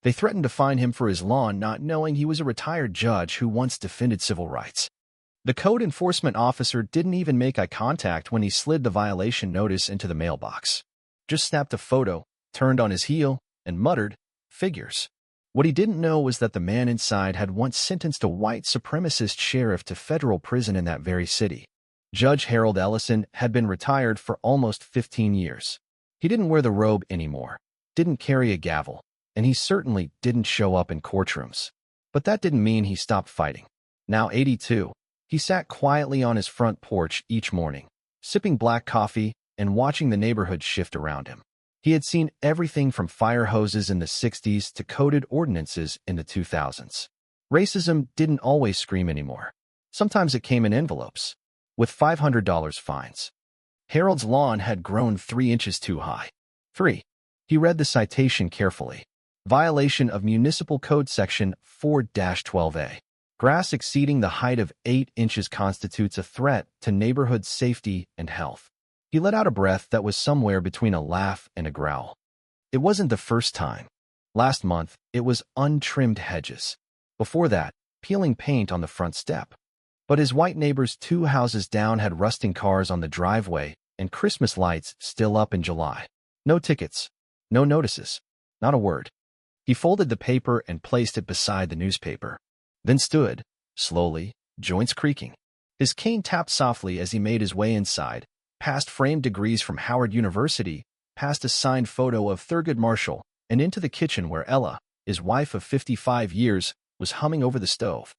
They threatened to fine him for his lawn, not knowing he was a retired judge who once defended civil rights. The code enforcement officer didn't even make eye contact when he slid the violation notice into the mailbox. Just snapped a photo, turned on his heel, and muttered, "Figures." What he didn't know was that the man inside had once sentenced a white supremacist sheriff to federal prison in that very city. Judge Harold Ellison had been retired for almost 15 years. He didn't wear the robe anymore, didn't carry a gavel, and he certainly didn't show up in courtrooms. But that didn't mean he stopped fighting. Now 82, he sat quietly on his front porch each morning, sipping black coffee and watching the neighborhood shift around him. He had seen everything from fire hoses in the 60s to coded ordinances in the 2000s. Racism didn't always scream anymore. Sometimes it came in envelopes, with $500 fines. Harold's lawn had grown 3 inches too high. 3. He read the citation carefully. Violation of Municipal Code Section 4-12A. Grass exceeding the height of 8 inches constitutes a threat to neighborhood safety and health. He let out a breath that was somewhere between a laugh and a growl. It wasn't the first time. Last month, it was untrimmed hedges. Before that, peeling paint on the front step. But his white neighbor's 2 houses down had rusting cars on the driveway and Christmas lights still up in July. No tickets, no notices, not a word. He folded the paper and placed it beside the newspaper, then stood, slowly, joints creaking. His cane tapped softly as he made his way inside, past framed degrees from Howard University, past a signed photo of Thurgood Marshall, and into the kitchen where Ella, his wife of 55 years, was humming over the stove.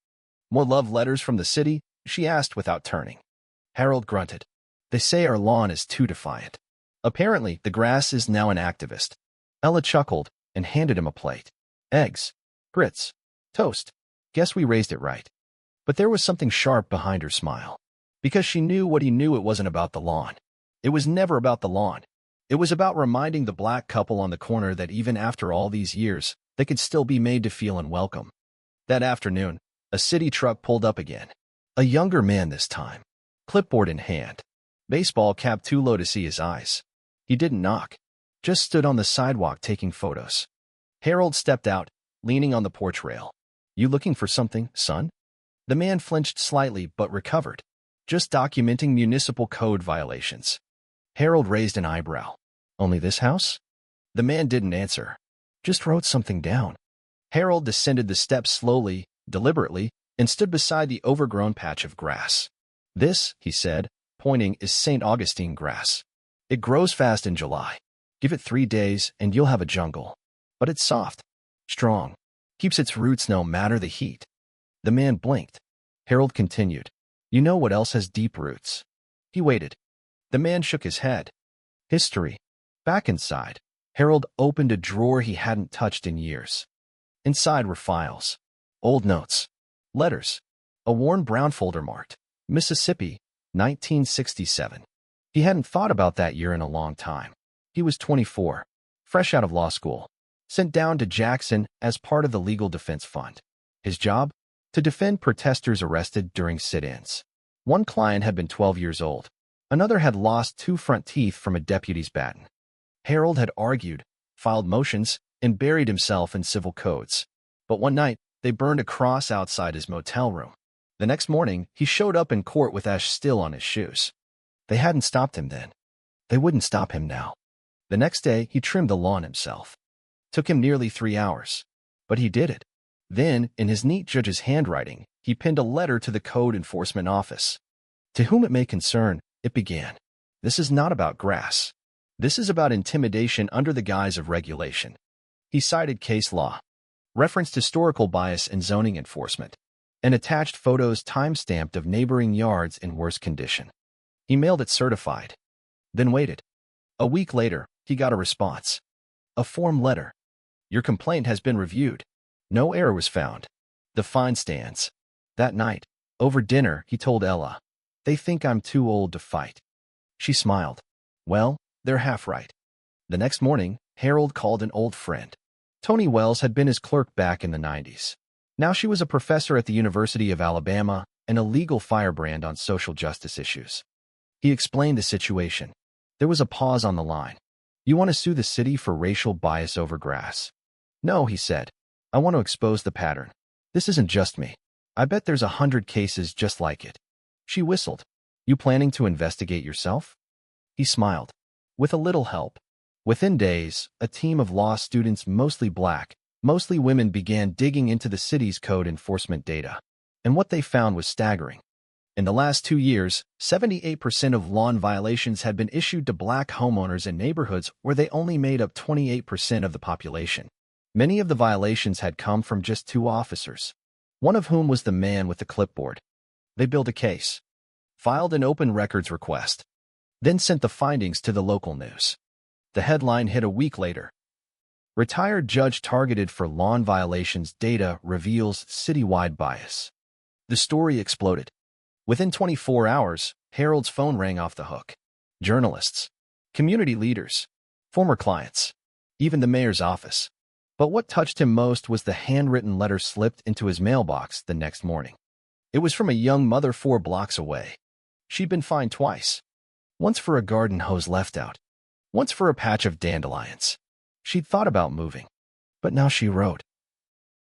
"More love letters from the city?" she asked without turning. Harold grunted. "They say our lawn is too defiant. Apparently, the grass is now an activist." Ella chuckled and handed him a plate. "Eggs, grits, toast. Guess we raised it right." But there was something sharp behind her smile. Because she knew what he knew, it wasn't about the lawn. It was never about the lawn. It was about reminding the black couple on the corner that even after all these years, they could still be made to feel unwelcome. That afternoon, a city truck pulled up again. A younger man this time, clipboard in hand, baseball cap too low to see his eyes. He didn't knock, just stood on the sidewalk taking photos. Harold stepped out, leaning on the porch rail. "You looking for something, son?" The man flinched slightly but recovered. "Just documenting municipal code violations." Harold raised an eyebrow. "Only this house?" The man didn't answer. "Just wrote something down." Harold descended the steps slowly, deliberately, and stood beside the overgrown patch of grass. "This," he said, pointing, "is St. Augustine grass. It grows fast in July. Give it 3 days and you'll have a jungle. But it's soft, strong, keeps its roots no matter the heat." The man blinked. Harold continued, "You know what else has deep roots?" He waited. The man shook his head. "History." Back inside, Harold opened a drawer he hadn't touched in years. Inside were files, old notes, letters, a worn brown folder marked Mississippi, 1967. He hadn't thought about that year in a long time. He was 24, fresh out of law school, sent down to Jackson as part of the Legal Defense Fund. His job? To defend protesters arrested during sit-ins. One client had been 12 years old. Another had lost 2 front teeth from a deputy's baton. Harold had argued, filed motions, and buried himself in civil codes. But one night, they burned a cross outside his motel room. The next morning, he showed up in court with ash still on his shoes. They hadn't stopped him then. They wouldn't stop him now. The next day, he trimmed the lawn himself. Took him nearly 3 hours. But he did it. Then, in his neat judge's handwriting, he penned a letter to the Code Enforcement Office. "To whom it may concern," it began, "this is not about grass. This is about intimidation under the guise of regulation." He cited case law, referenced historical bias in zoning enforcement, and attached photos time-stamped of neighboring yards in worse condition. He mailed it certified, then waited. A week later, he got a response. A form letter. "Your complaint has been reviewed. No error was found. The fine stands." That night, over dinner, he told Ella, "They think I'm too old to fight." She smiled. "Well, they're half right." The next morning, Harold called an old friend. Toni Wells had been his clerk back in the 90s. Now she was a professor at the University of Alabama and a legal firebrand on social justice issues. He explained the situation. There was a pause on the line. "You want to sue the city for racial bias over grass?" "No," he said. I want to expose the pattern. This isn't just me. I bet there's 100 cases just like it. She whistled. You planning to investigate yourself? He smiled. With a little help. Within days, a team of law students, mostly black, mostly women, began digging into the city's code enforcement data. And what they found was staggering. In the last 2 years, 78% of lawn violations had been issued to black homeowners in neighborhoods where they only made up 28% of the population. Many of the violations had come from just 2 officers, one of whom was the man with the clipboard. They built a case, filed an open records request, then sent the findings to the local news. The headline hit a week later. Retired judge targeted for lawn violations, data reveals citywide bias. The story exploded. Within 24 hours, Harold's phone rang off the hook. Journalists, community leaders, former clients, even the mayor's office. But what touched him most was the handwritten letter slipped into his mailbox the next morning. It was from a young mother 4 blocks away. She'd been fined twice. Once for a garden hose left out. Once for a patch of dandelions. She'd thought about moving. But now she wrote,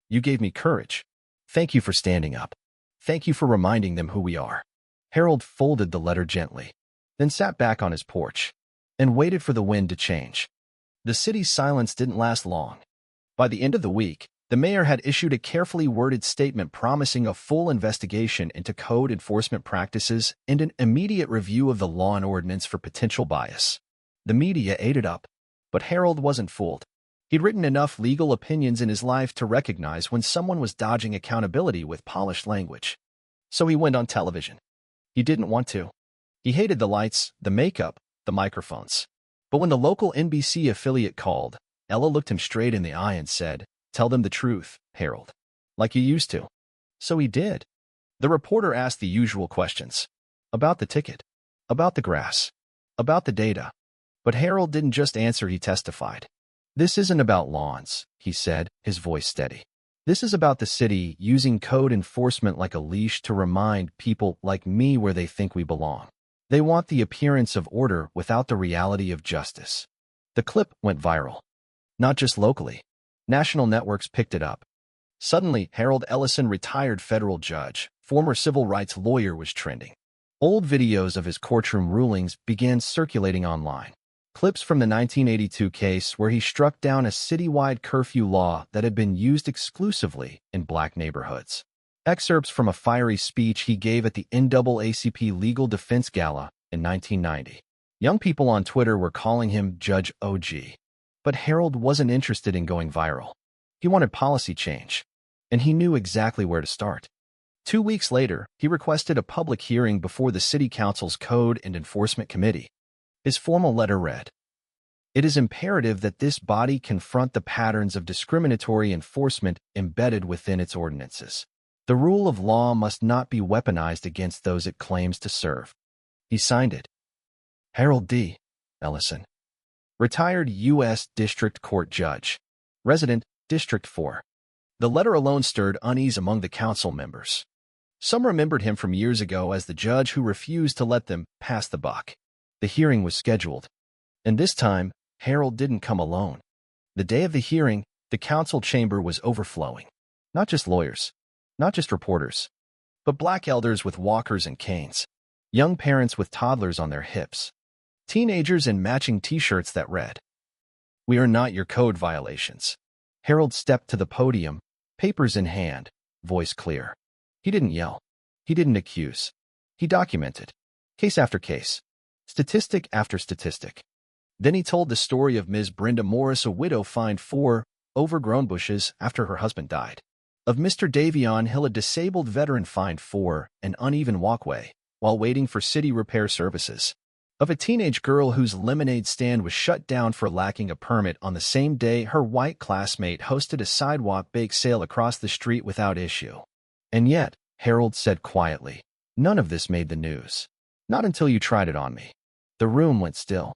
"You gave me courage. Thank you for standing up. Thank you for reminding them who we are." Harold folded the letter gently, then sat back on his porch and waited for the wind to change. The city's silence didn't last long. By the end of the week, the mayor had issued a carefully worded statement promising a full investigation into code enforcement practices and an immediate review of the law and ordinance for potential bias. The media ate it up, but Harold wasn't fooled. He'd written enough legal opinions in his life to recognize when someone was dodging accountability with polished language. So he went on television. He didn't want to. He hated the lights, the makeup, the microphones. But when the local NBC affiliate called, Ella looked him straight in the eye and said, "Tell them the truth, Harold. Like you used to." So he did. The reporter asked the usual questions. About the ticket. About the grass. About the data. But Harold didn't just answer, he testified. "This isn't about lawns," he said, his voice steady. "This is about the city using code enforcement like a leash to remind people like me where they think we belong. They want the appearance of order without the reality of justice." The clip went viral. Not just locally. National networks picked it up. Suddenly, Harold Ellison, retired federal judge, former civil rights lawyer, was trending. Old videos of his courtroom rulings began circulating online. Clips from the 1982 case where he struck down a citywide curfew law that had been used exclusively in black neighborhoods. Excerpts from a fiery speech he gave at the NAACP Legal Defense Gala in 1990. Young people on Twitter were calling him Judge OG. But Harold wasn't interested in going viral. He wanted policy change, and he knew exactly where to start. 2 weeks later, he requested a public hearing before the City Council's Code and Enforcement Committee. His formal letter read, "It is imperative that this body confront the patterns of discriminatory enforcement embedded within its ordinances. The rule of law must not be weaponized against those it claims to serve." He signed it. Harold D. Ellison, retired U.S. District Court Judge, resident, District 4. The letter alone stirred unease among the council members. Some remembered him from years ago as the judge who refused to let them pass the buck. The hearing was scheduled, and this time, Harold didn't come alone. The day of the hearing, the council chamber was overflowing. Not just lawyers, not just reporters, but black elders with walkers and canes, young parents with toddlers on their hips, teenagers in matching T-shirts that read, "We are not your code violations." Harold stepped to the podium, papers in hand, voice clear. He didn't yell. He didn't accuse. He documented, case after case, statistic after statistic. Then he told the story of Ms. Brenda Morris, a widow fined 4 overgrown bushes after her husband died. Of Mr. Davion Hill, a disabled veteran fined 4 an uneven walkway while waiting for city repair services. Of a teenage girl whose lemonade stand was shut down for lacking a permit on the same day her white classmate hosted a sidewalk bake sale across the street without issue. And yet, Harold said quietly, none of this made the news. Not until you tried it on me. The room went still.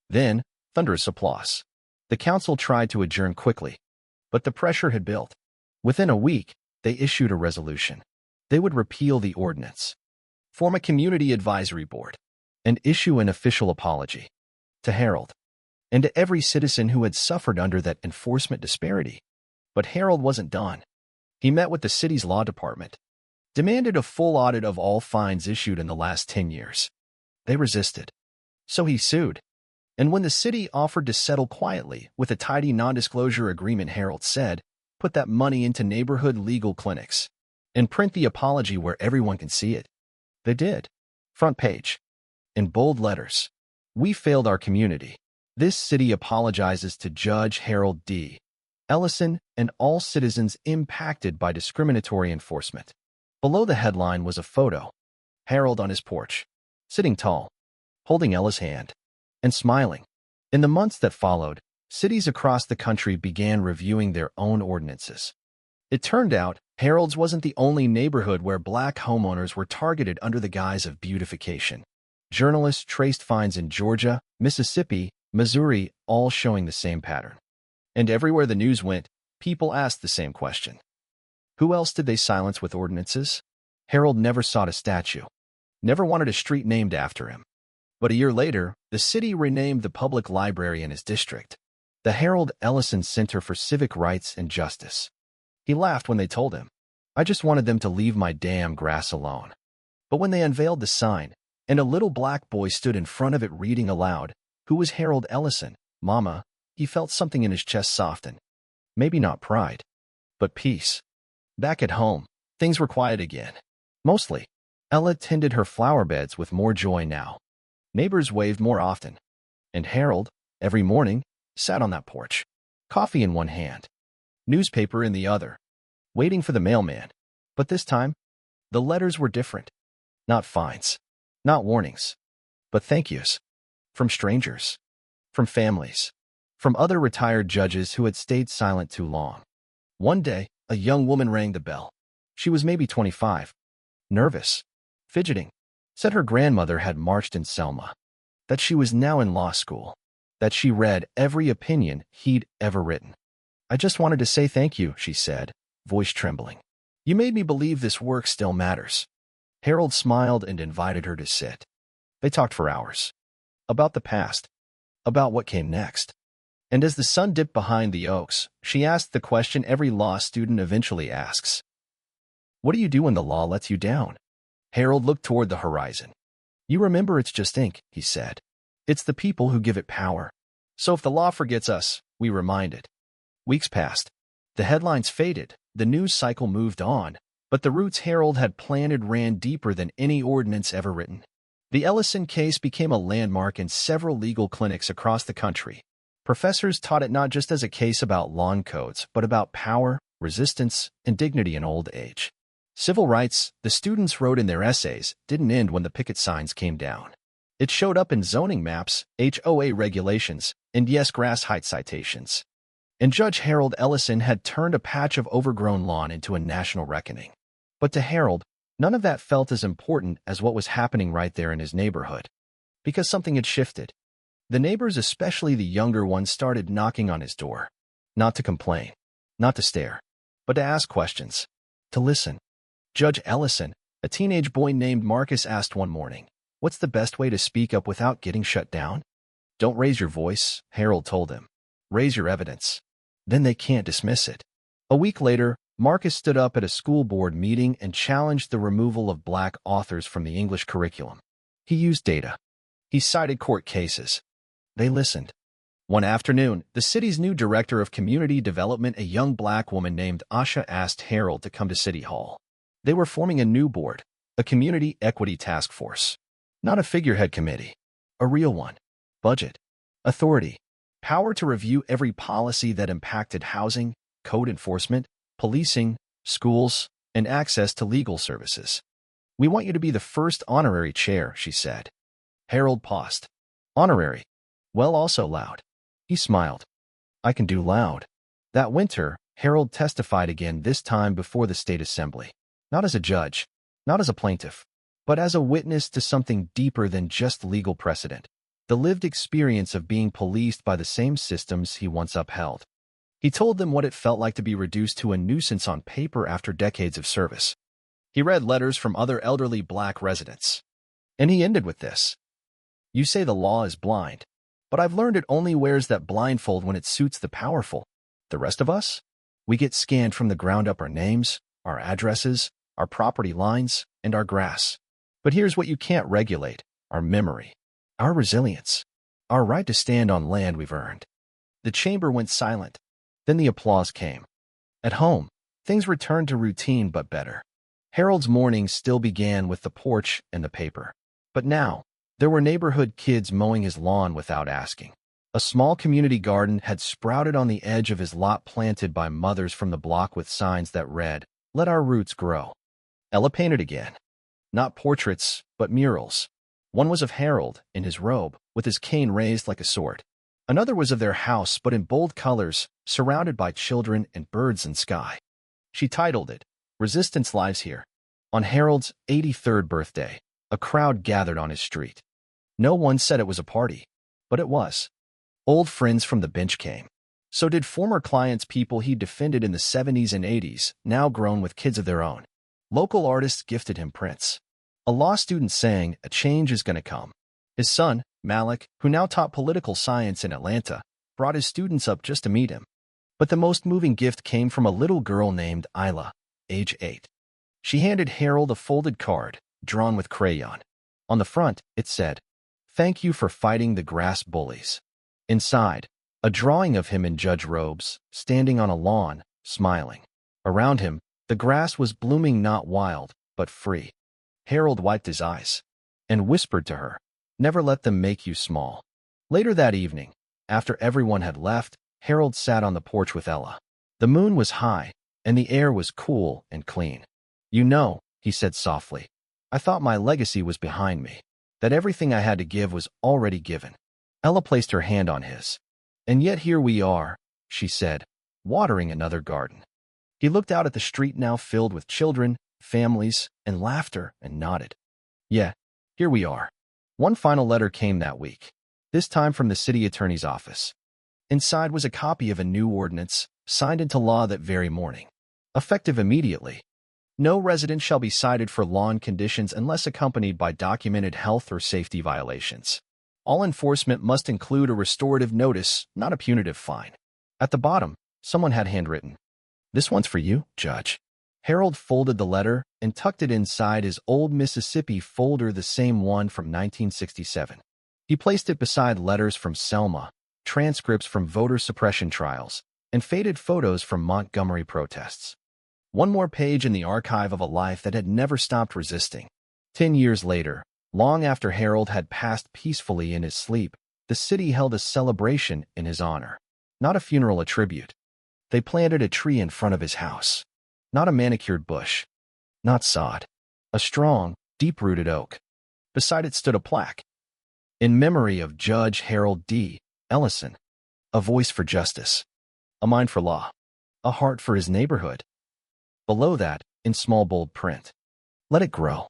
Then, thunderous applause. The council tried to adjourn quickly, but the pressure had built. Within a week, they issued a resolution. They would repeal the ordinance, form a community advisory board, and issue an official apology to Harold and to every citizen who had suffered under that enforcement disparity. But Harold wasn't done. He met with the city's law department, demanded a full audit of all fines issued in the last 10 years. They resisted. So he sued. And when the city offered to settle quietly with a tidy non-disclosure agreement, Harold said, "Put that money into neighborhood legal clinics and print the apology where everyone can see it." They did. Front page. In bold letters. "We failed our community. This city apologizes to Judge Harold D. Ellison and all citizens impacted by discriminatory enforcement." Below the headline was a photo. Harold on his porch, sitting tall, holding Ella's hand, and smiling. In the months that followed, cities across the country began reviewing their own ordinances. It turned out Harold's wasn't the only neighborhood where black homeowners were targeted under the guise of beautification. Journalists traced fines in Georgia, Mississippi, Missouri, all showing the same pattern. And everywhere the news went, people asked the same question. Who else did they silence with ordinances? Harold never sought a statue, never wanted a street named after him. But a year later, the city renamed the public library in his district the Harold Ellison Center for Civic Rights and Justice. He laughed when they told him, "I just wanted them to leave my damn grass alone." But when they unveiled the sign, and a little black boy stood in front of it reading aloud, "Who was Harold Ellison, Mama?" he felt something in his chest soften. Maybe not pride, but peace. Back at home, things were quiet again. Mostly. Ella tended her flower beds with more joy now. Neighbors waved more often. And Harold, every morning, sat on that porch, coffee in one hand, newspaper in the other, waiting for the mailman. But this time, the letters were different. Not fines, not warnings, but thank yous. From strangers, from families, from other retired judges who had stayed silent too long. One day, a young woman rang the bell. She was maybe 25, nervous, fidgeting, said her grandmother had marched in Selma, that she was now in law school, that she read every opinion he'd ever written. "I just wanted to say thank you," she said, voice trembling. "You made me believe this work still matters." Harold smiled and invited her to sit. They talked for hours. About the past, about what came next. And as the sun dipped behind the oaks, she asked the question every law student eventually asks. "What do you do when the law lets you down?" Harold looked toward the horizon. "You remember, it's just ink," he said. "It's the people who give it power. So if the law forgets us, we remind it." Weeks passed. The headlines faded, the news cycle moved on, but the roots Harold had planted ran deeper than any ordinance ever written. The Ellison case became a landmark in several legal clinics across the country. Professors taught it not just as a case about lawn codes, but about power, resistance, and dignity in old age. Civil rights, the students wrote in their essays, didn't end when the picket signs came down. It showed up in zoning maps, HOA regulations, and yes, grass height citations. And Judge Harold Ellison had turned a patch of overgrown lawn into a national reckoning. But to Harold, none of that felt as important as what was happening right there in his neighborhood. Because something had shifted. The neighbors, especially the younger ones, started knocking on his door. Not to complain, not to stare, but to ask questions, to listen. Judge Ellison, a teenage boy named Marcus, asked one morning, "What's the best way to speak up without getting shut down?" "Don't raise your voice," Harold told him. "Raise your evidence. Then they can't dismiss it." A week later, Marcus stood up at a school board meeting and challenged the removal of black authors from the English curriculum. He used data. He cited court cases. They listened. One afternoon, the city's new director of community development, a young black woman named Asha, asked Harold to come to City Hall. They were forming a new board, a community equity task force. Not a figurehead committee, a real one. Budget, authority, power to review every policy that impacted housing, code enforcement, policing, schools, and access to legal services. "We want you to be the first honorary chair," she said. Harold paused. "Honorary? Well, also loud." He smiled. "I can do loud." That winter, Harold testified again, this time before the state assembly. Not as a judge, not as a plaintiff, but as a witness to something deeper than just legal precedent. The lived experience of being policed by the same systems he once upheld. He told them what it felt like to be reduced to a nuisance on paper after decades of service. He read letters from other elderly black residents. And he ended with this. "You say the law is blind, but I've learned it only wears that blindfold when it suits the powerful. The rest of us? We get scanned from the ground up: our names, our addresses, our property lines, and our grass. But here's what you can't regulate: our memory, our resilience, our right to stand on land we've earned. The chamber went silent. Then the applause came. At home, things returned to routine but better. Harold's mornings still began with the porch and the paper. But now, there were neighborhood kids mowing his lawn without asking. A small community garden had sprouted on the edge of his lot, planted by mothers from the block with signs that read, "Let our roots grow." Ella painted again. Not portraits, but murals. One was of Harold, in his robe, with his cane raised like a sword. Another was of their house, but in bold colors, surrounded by children and birds and sky. She titled it, "Resistance Lives Here." On Harold's 83rd birthday, a crowd gathered on his street. No one said it was a party, but it was. Old friends from the bench came. So did former clients, people he defended in the 70s and 80s, now grown with kids of their own. Local artists gifted him prints. A law student sang, "A change is gonna come." His son, Malik, who now taught political science in Atlanta, brought his students up just to meet him. But the most moving gift came from a little girl named Isla, age 8. She handed Harold a folded card, drawn with crayon. On the front, it said, "Thank you for fighting the grass bullies." Inside, a drawing of him in judge robes, standing on a lawn, smiling. Around him, the grass was blooming, not wild, but free. Harold wiped his eyes and whispered to her, "Never let them make you small." Later that evening, after everyone had left, Harold sat on the porch with Ella. The moon was high, and the air was cool and clean. "You know," he said softly, "I thought my legacy was behind me, that everything I had to give was already given." Ella placed her hand on his. "And yet here we are," she said, "watering another garden." He looked out at the street, now filled with children, families, and laughter, and nodded. "Yeah, here we are." One final letter came that week, this time from the city attorney's office. Inside was a copy of a new ordinance, signed into law that very morning. Effective immediately. No resident shall be cited for lawn conditions unless accompanied by documented health or safety violations. All enforcement must include a restorative notice, not a punitive fine. At the bottom, someone had handwritten, "This one's for you, Judge." Harold folded the letter and tucked it inside his old Mississippi folder, the same one from 1967. He placed it beside letters from Selma, transcripts from voter suppression trials, and faded photos from Montgomery protests. One more page in the archive of a life that had never stopped resisting. 10 years later, long after Harold had passed peacefully in his sleep, the city held a celebration in his honor. Not a funeral, a tribute. They planted a tree in front of his house. Not a manicured bush. Not sod. A strong, deep-rooted oak. Beside it stood a plaque. "In memory of Judge Harold D. Ellison. A voice for justice. A mind for law. A heart for his neighborhood." Below that, in small bold print, "Let it grow."